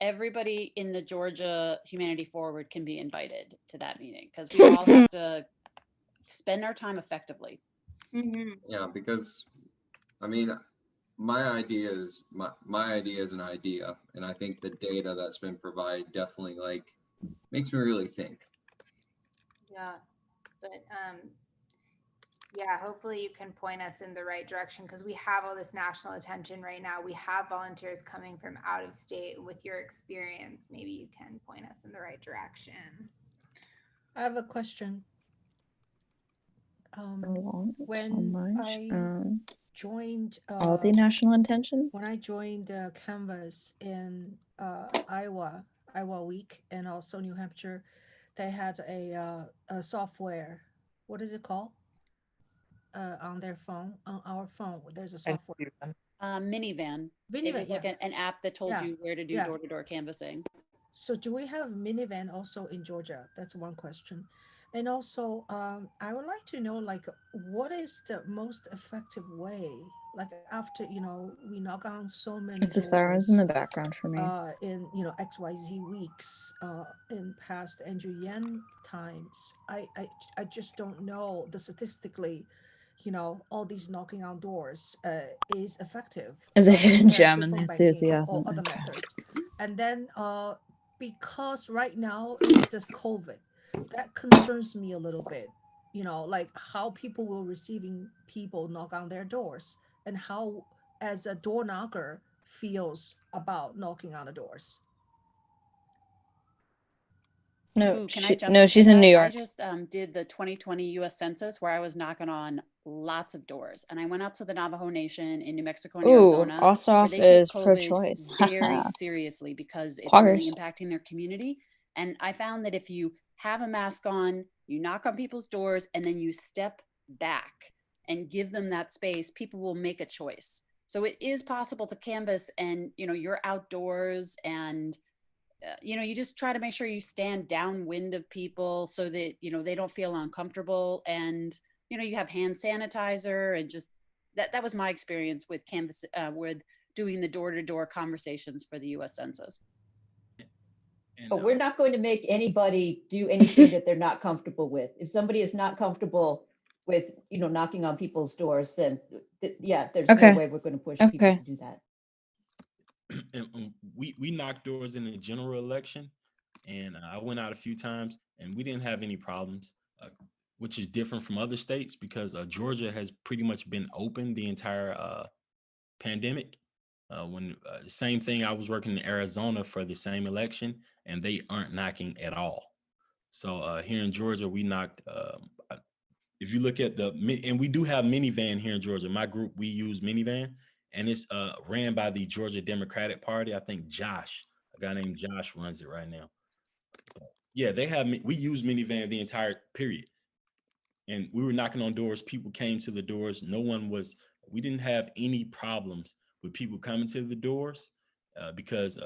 Everybody in the Georgia Humanity Forward can be invited to that meeting because we all have to spend our time effectively. Yeah, because I mean, my idea is an idea, and I think the data that's been provided definitely like makes me really think. Yeah, but yeah, hopefully you can point us in the right direction because we have all this national attention right now. We have volunteers coming from out of state. With your experience, maybe you can point us in the right direction. I have a question. When I joined all the national attention, when I joined Canvas in Iowa week, and also New Hampshire, they had a software. What is it called? On their phone, on our phone, there's a software. Minivan. Minivan, like an app that told you where to do door-to-door canvassing. So do we have minivan also in Georgia? That's one question. And also, I would like to know, like, what is the most effective way? Like after, we knock on so many it's the sirens in the background for me. In, XYZ weeks, in past Andrew Yang times, I just don't know the statistically, all these knocking on doors is effective. Is a hidden gem in the enthusiasm. Other methods. And then because right now it's just COVID, that concerns me a little bit. Like how people will receiving people knock on their doors, and how as a door knocker feels about knocking on the doors. No, she's in New York. I just did the 2020 US Census where I was knocking on lots of doors, and I went out to the Navajo Nation in New Mexico and Arizona. Ossoff is pro-choice. Very seriously because it's really impacting their community. And I found that if you have a mask on, you knock on people's doors, and then you step back and give them that space, people will make a choice. So it is possible to canvass, and you're outdoors, and you just try to make sure you stand downwind of people so that they don't feel uncomfortable, and you have hand sanitizer, and just that was my experience with canvas with doing the door-to-door conversations for the US Census. But we're not going to make anybody do anything that they're not comfortable with. If somebody is not comfortable with, knocking on people's doors, then there's no way we're going to push people to do that. And we knocked doors in the general election, and I went out a few times, and we didn't have any problems, which is different from other states because Georgia has pretty much been open the entire pandemic. Same thing, I was working in Arizona for the same election, and they aren't knocking at all. So here in Georgia, we knocked. If you look at and we do have minivan here in Georgia. My group, we use minivan, and it's ran by the Georgia Democratic Party. I think Josh, a guy named Josh, runs it right now. Yeah, we use minivan the entire period, and we were knocking on doors. People came to the doors. We didn't have any problems with people coming to the doors. because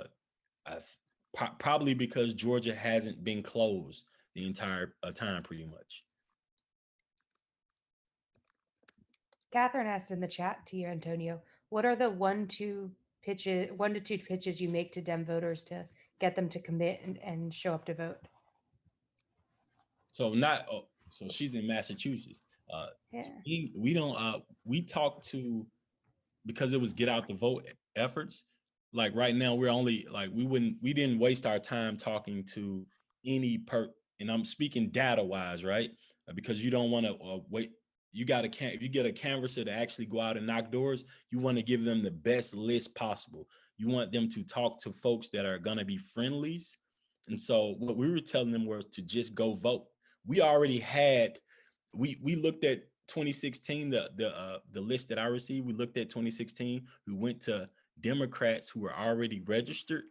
probably because Georgia hasn't been closed the entire time, pretty much. Catherine asked in the chat to you, Antonio, what are the 1 to 2 pitches you make to Dem voters to get them to commit and show up to vote? So so she's in Massachusetts. Yeah. We talked to, because it was get out the vote efforts. Like right now, we're only like, we didn't waste our time talking to any and I'm speaking data wise, right? Because you don't want to wait. If you get a canvasser to actually go out and knock doors, you want to give them the best list possible. You want them to talk to folks that are going to be friendlies. And so what we were telling them was to just go vote. We already had, we looked at 2016, the list that I received. We looked at 2016. We went to Democrats who were already registered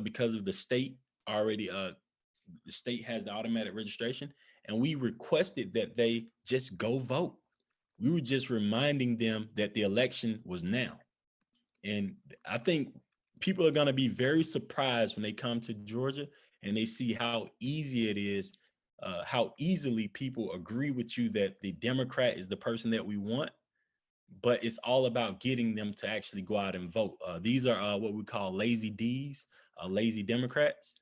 because of the state already. The state has the automatic registration, and we requested that they just go vote. We were just reminding them that the election was now. And I think people are going to be very surprised when they come to Georgia and they see how easy it is, how easily people agree with you that the Democrat is the person that we want. But it's all about getting them to actually go out and vote. These are what we call lazy Ds, lazy Democrats,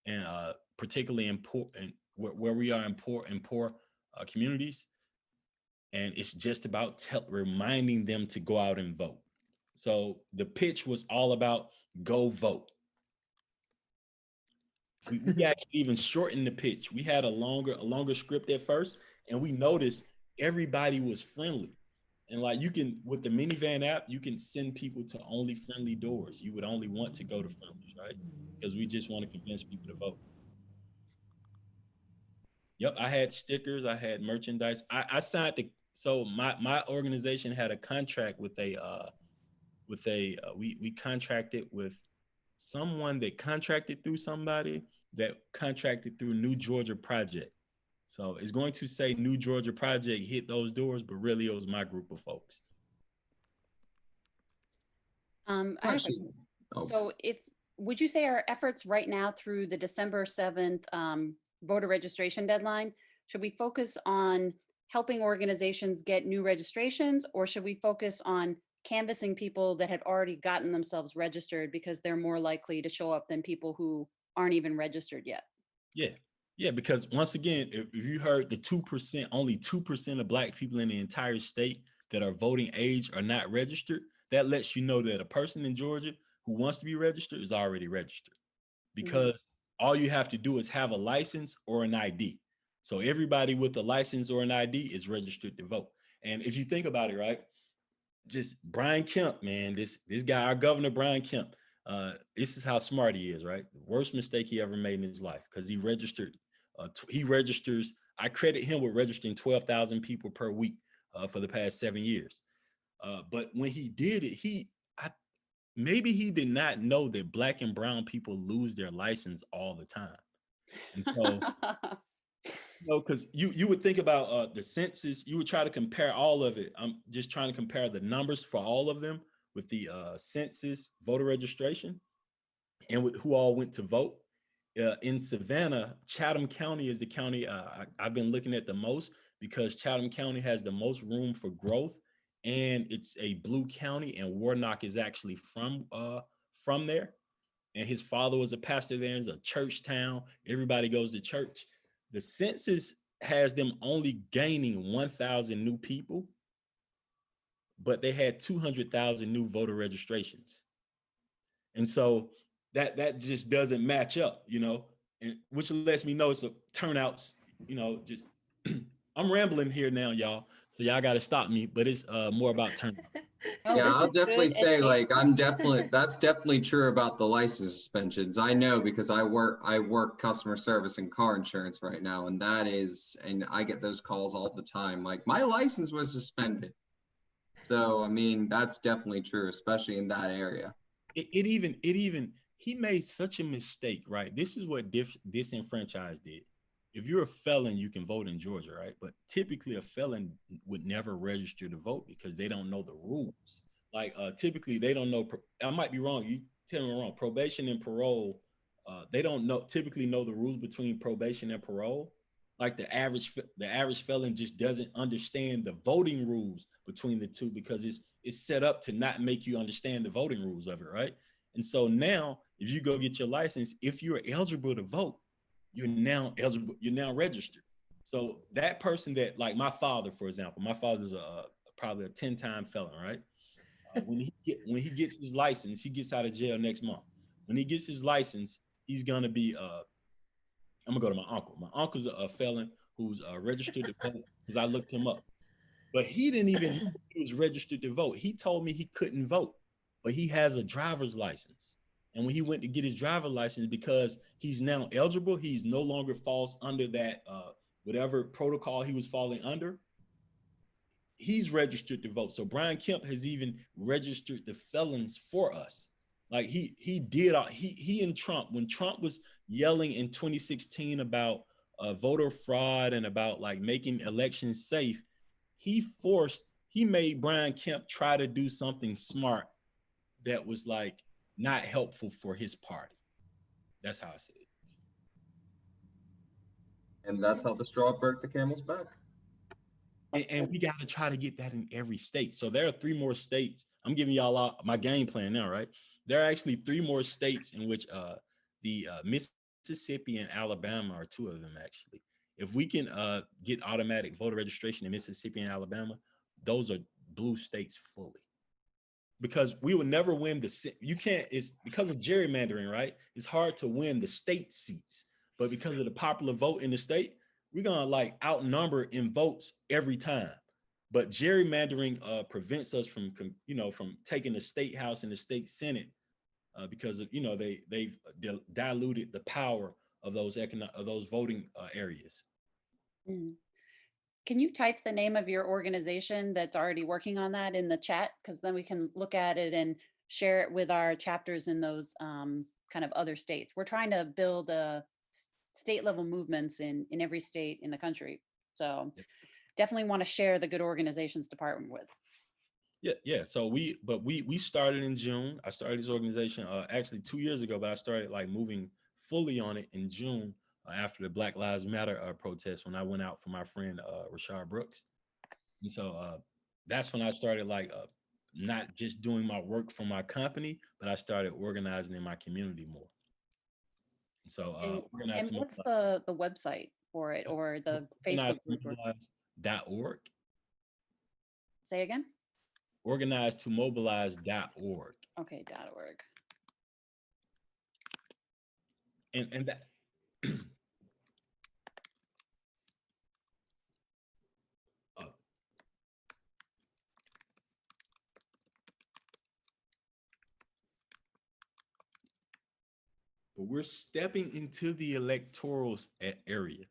and particularly in poor, and where we are in poor communities. And it's just about reminding them to go out and vote. So the pitch was all about go vote. We actually even shortened the pitch. We had a longer script at first, and we noticed everybody was friendly. And like you can, with the minivan app, you can send people to only friendly doors. You would only want to go to friendlies, right? Because we just want to convince people to vote. Yep, I had stickers, I had merchandise. I signed so my organization had a contract with we contracted with someone that contracted through somebody that contracted through New Georgia Project. So it's going to say New Georgia Project hit those doors, but really it was my group of folks. So would you say our efforts right now through the December 7th voter registration deadline, should we focus on helping organizations get new registrations, or should we focus on canvassing people that had already gotten themselves registered because they're more likely to show up than people who aren't even registered yet? Yeah, because once again, if you heard the 2%, only 2% of Black people in the entire state that are voting age are not registered, that lets you know that a person in Georgia who wants to be registered is already registered, because all you have to do is have a license or an ID. So everybody with a license or an ID is registered to vote. And if you think about it, right, just Brian Kemp, man, this guy, our governor, Brian Kemp, this is how smart he is, right? The worst mistake he ever made in his life, because he registered, I credit him with registering 12,000 people per week for the past 7 years. But when he did it, maybe he did not know that Black and brown people lose their license all the time. And so, because you would think about the census, you would try to compare all of it. I'm just trying to compare the numbers for all of them with the census, voter registration, and with who all went to vote. In Savannah, Chatham County is the county I've been looking at the most, because Chatham County has the most room for growth, and it's a blue county, and Warnock is actually from there. And his father was a pastor there. It's a church town. Everybody goes to church. The census has them only gaining 1,000 new people, but they had 200,000 new voter registrations. And so that just doesn't match up, and which lets me know it's a turnouts, just I'm rambling here now, y'all. So y'all got to stop me, but it's more about turnout. Yeah, I'll definitely say, like, that's definitely true about the license suspensions. I know, because I work customer service and car insurance right now, and I get those calls all the time. Like, my license was suspended. So, I mean, that's definitely true, especially in that area. He made such a mistake, right? This is what disenfranchised did. If you're a felon, you can vote in Georgia, right? But typically a felon would never register to vote because they don't know the rules. Like typically they don't know, I might be wrong. tell me wrong, probation and parole, they don't typically know the rules between probation and parole. Like the average felon just doesn't understand the voting rules between the two, because it's set up to not make you understand the voting rules of it, right? And so now, if you go get your license, if you're eligible to vote, you're now eligible, you're now registered. So that person that, like my father, for example, my father's probably a 10-time felon, right? When he gets his license, he gets out of jail next month. When he gets his license, he's gonna be I'm gonna go to my uncle. My uncle's a felon who's registered to vote, because I looked him up. But he didn't even know he was registered to vote. He told me he couldn't vote, but he has a driver's license. And when he went to get his driver's license, because he's now eligible, he's no longer falls under that whatever protocol he was falling under. He's registered to vote. So Brian Kemp has even registered the felons for us. Like he did, he and Trump, when Trump was yelling in 2016 about voter fraud and about like making elections safe, he made Brian Kemp try to do something smart that was like not helpful for his party. That's how I see it. And that's how the straw broke the camel's back. And we got to try to get that in every state. So there are 3 more states. I'm giving y'all my game plan now, right? There are actually 3 more states in which the Mississippi and Alabama are 2 of them, actually. If we can get automatic voter registration in Mississippi and Alabama, those are blue states fully. Because we will never win it's because of gerrymandering, right? It's hard to win the state seats. But because of the popular vote in the state, we're gonna like outnumber in votes every time. But gerrymandering prevents us from taking the state house and the state senate because of they've diluted the power of those voting areas. Can you type the name of your organization that's already working on that in the chat? Because then we can look at it and share it with our chapters in those kind of other states. We're trying to build state level movements in every state in the country. So definitely want to share the good organizations to partner with. Yeah. So we started in June. I started this organization actually 2 years ago, but I started like moving fully on it in June after the Black Lives Matter protest, when I went out for my friend Rashard Brooks. And so that's when I started like not just doing my work for my company, but I started organizing in my community more. And so and what's the website for it, or the Facebook group? Organize2mobilize.org. Say again? Organize2mobilize.org. Okay, .org. And that but we're stepping into the electoral area,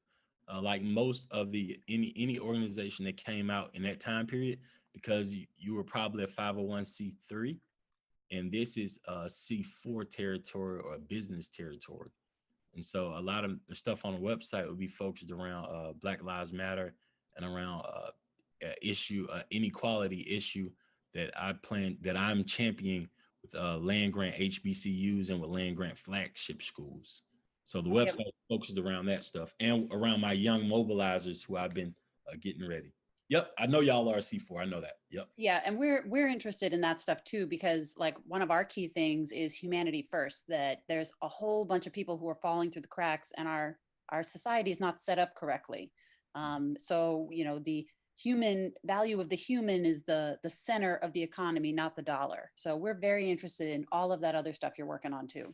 like most of any organization that came out in that time period, because you were probably a 501c3, and this is a C4 territory or a business territory. And so a lot of the stuff on the website would be focused around Black Lives Matter and around inequality issue that I'm championing with land grant HBCUs and with land grant flagship schools. So the website focuses around that stuff and around my young mobilizers who I've been getting ready. Yep, I know y'all are C4. I know that. Yep. Yeah, and we're interested in that stuff too, because like one of our key things is humanity first. That there's a whole bunch of people who are falling through the cracks, and our society is not set up correctly. So the human value of the human is the center of the economy, not the dollar. So we're very interested in all of that other stuff you're working on too.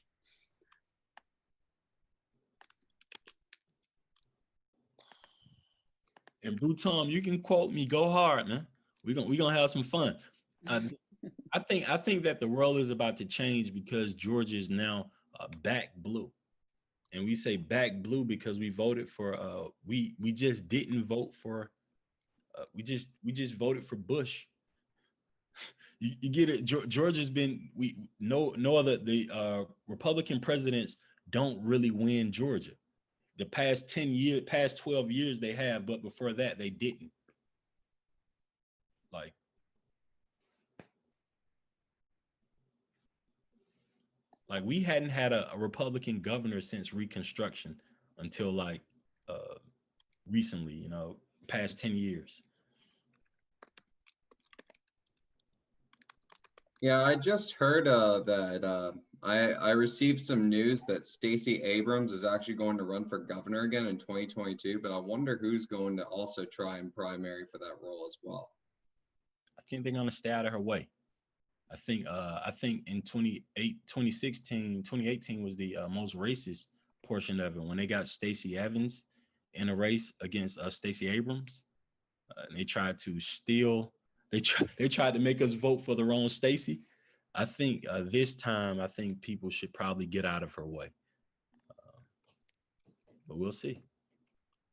And Blue Tom, you can quote me, go hard, man. We're gonna have some fun. I think that the world is about to change because Georgia is now back blue. And we say back blue because we voted for we just didn't vote for we just voted for Bush. You get it. Georgia's been no other the Republican presidents don't really win Georgia. The past 12 years they have, but before that they didn't. Like Like we hadn't had a Republican governor since Reconstruction until like recently, you know, past 10 years. Yeah, I just heard that I received some news that Stacey Abrams is actually going to run for governor again in 2022, but I wonder who's going to also try and primary for that role as well. I think they're going to stay out of her way. I think in 2018 was the most racist portion of it when they got Stacey Evans in a race against Stacey Abrams. And they tried to steal. They tried to make us vote for the wrong Stacey. I think this time, I think people should probably get out of her way. But we'll see.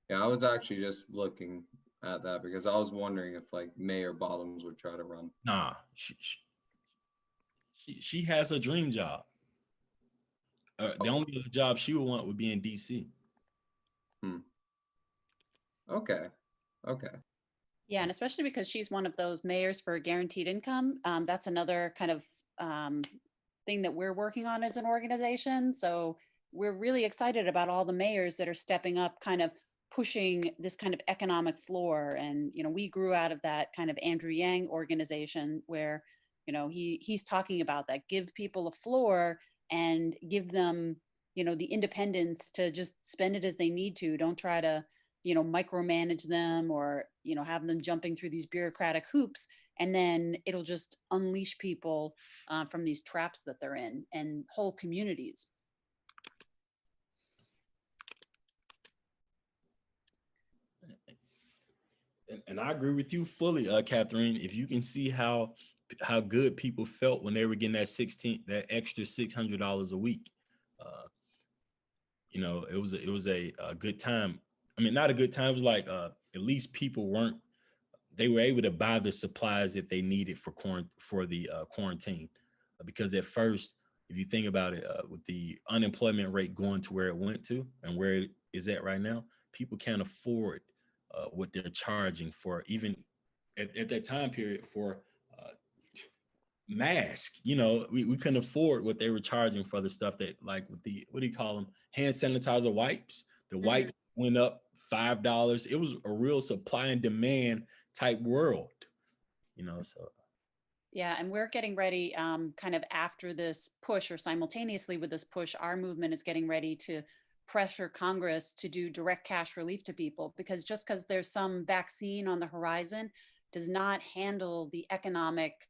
Yeah, I was actually just looking at that because I was wondering if like Mayor Bottoms would try to run. Nah, she has a dream job. The only other job she would want would be in DC. Okay. Yeah, and especially because she's one of those mayors for guaranteed income. That's another kind of thing that we're working on as an organization. So we're really excited about all the mayors that are stepping up, kind of pushing this kind of economic floor. And, you know, we grew out of that kind of Andrew Yang organization where, you know, he's talking about that, give people a floor and give them, you know, the independence to just spend it as they need to. Don't try to, you know, micromanage them or, you know, have them jumping through these bureaucratic hoops, and then it'll just unleash people from these traps that they're in and whole communities. And I agree with you fully, Catherine. If you can see how good people felt when they were getting that extra $600 a week, you know, it was a good time. I mean, not a good time. It was like at least people they were able to buy the supplies that they needed for the quarantine. Because at first, if you think about it, with the unemployment rate going to where it went to and where it is at right now, people can't afford what they're charging for, even at that time period, for mask. You know, we couldn't afford what they were charging for the stuff that, like with the, what do you call them, hand sanitizer wipes. The wipes went up $5. It was a real supply and demand type world, you know. So yeah, and we're getting ready kind of after this push, or simultaneously with this push, our movement is getting ready to pressure Congress to do direct cash relief to people, because just because there's some vaccine on the horizon does not handle the economic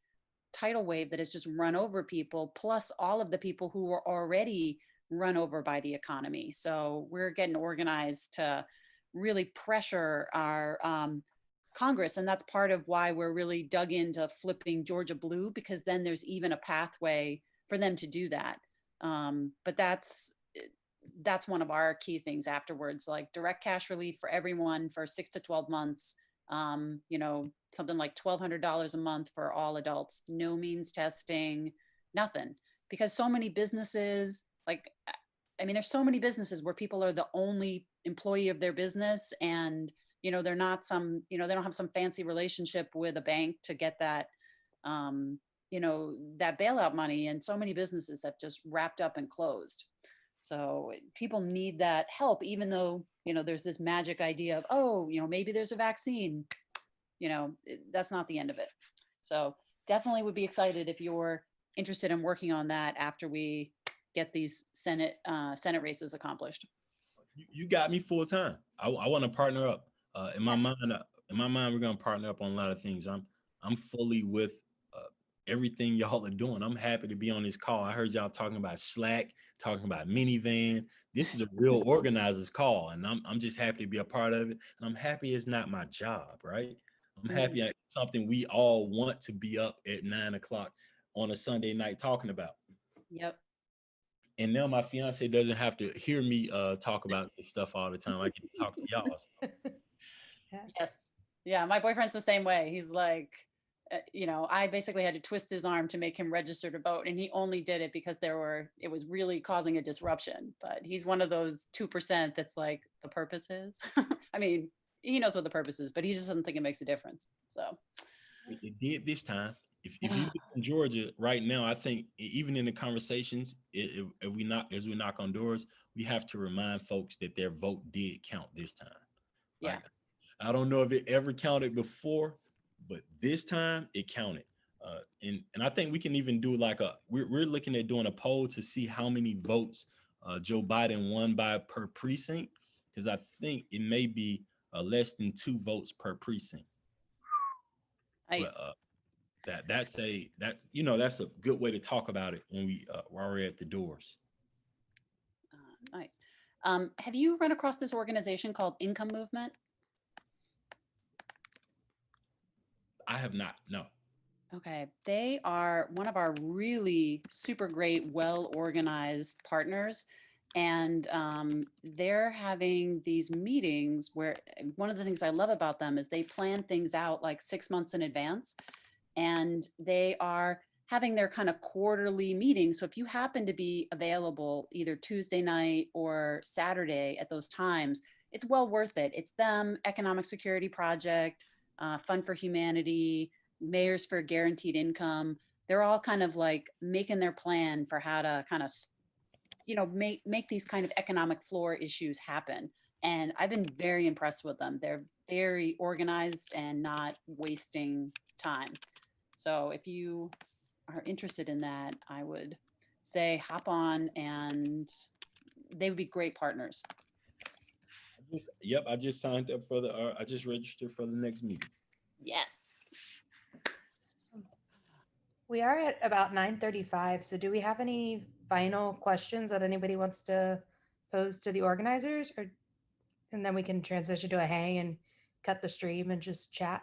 tidal wave that has just run over people, plus all of the people who were already run over by the economy. So we're getting organized to really pressure our Congress. And that's part of why we're really dug into flipping Georgia blue, because then there's even a pathway for them to do that. But that's one of our key things afterwards, like direct cash relief for everyone for 6 to 12 months. You know, something like $1,200 a month for all adults, no means testing, nothing. Because so many businesses, like, I mean, there's so many businesses where people are the only employee of their business, and, you know, they're not some, you know, they don't have some fancy relationship with a bank to get that, you know, that bailout money. And so many businesses have just wrapped up and closed. So people need that help, even though, you know, there's this magic idea of, oh, you know, maybe there's a vaccine, you know, that's not the end of it. So definitely would be excited if you're interested in working on that after we get these Senate races accomplished. You got me full time. I want to partner up. In my mind, we're gonna partner up on a lot of things. I'm fully with everything y'all are doing. I'm happy to be on this call. I heard y'all talking about Slack, talking about minivan. This is a real organizer's call, and I'm just happy to be a part of it. And I'm happy it's not my job, right? I'm happy it's something we all want to be up at 9 o'clock on a Sunday night talking about. Yep. And now my fiance doesn't have to hear me talk about this stuff all the time. I get to talk to y'all. So. Yes. Yeah. My boyfriend's the same way. He's like, you know, I basically had to twist his arm to make him register to vote. And he only did it because it was really causing a disruption. But he's one of those 2% that's like, the purpose is. I mean, he knows what the purpose is, but he just doesn't think it makes a difference. So it did this time. if you look in Georgia right now, I think even in the conversations, if we knock as we knock on doors, we have to remind folks that their vote did count this time. Yeah. Like, I don't know if it ever counted before, but this time it counted. And I think we can even do like we're looking at doing a poll to see how many votes Joe Biden won by per precinct, because I think it may be less than 2 votes per precinct. Nice. But, that's a good way to talk about it when we're already at the doors. Nice. Have you run across this organization called Income Movement? I have not, no. Okay, they are one of our really super great, well-organized partners. And they're having these meetings where one of the things I love about them is they plan things out like 6 months in advance. And they are having their kind of quarterly meetings. So if you happen to be available either Tuesday night or Saturday at those times, it's well worth it. It's them, Economic Security Project, Fund for Humanity, Mayors for Guaranteed Income. They're all kind of like making their plan for how to kind of, make these kind of economic floor issues happen. And I've been very impressed with them. They're very organized and not wasting time. So if you are interested in that, I would say hop on, and they would be great partners. I just signed up for I just registered for the next meeting. Yes. We are at about 9:35. So do we have any final questions that anybody wants to pose to the organizers, and then we can transition to a hang and cut the stream and just chat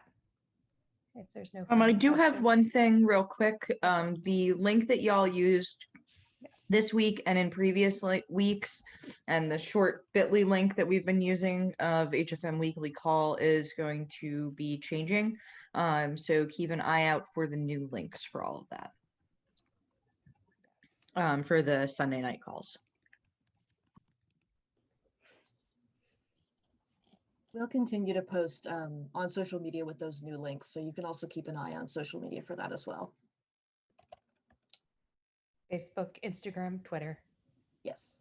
if there's no I do questions. have one thing real quick. The link that y'all used this week and in previous weeks, and the short bit.ly link that we've been using of HFM Weekly Call is going to be changing. So keep an eye out for the new links for all of that. For the Sunday night calls. We'll continue to post on social media with those new links, so you can also keep an eye on social media for that as well. Facebook, Instagram, Twitter. Yes.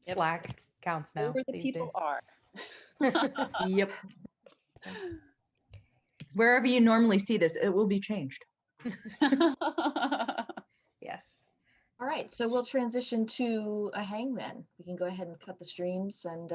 Slack counts now. Where the people days. are. Yep. Wherever you normally see this, it will be changed. Yes. All right, so we'll transition to a hang then. We can go ahead and cut the streams and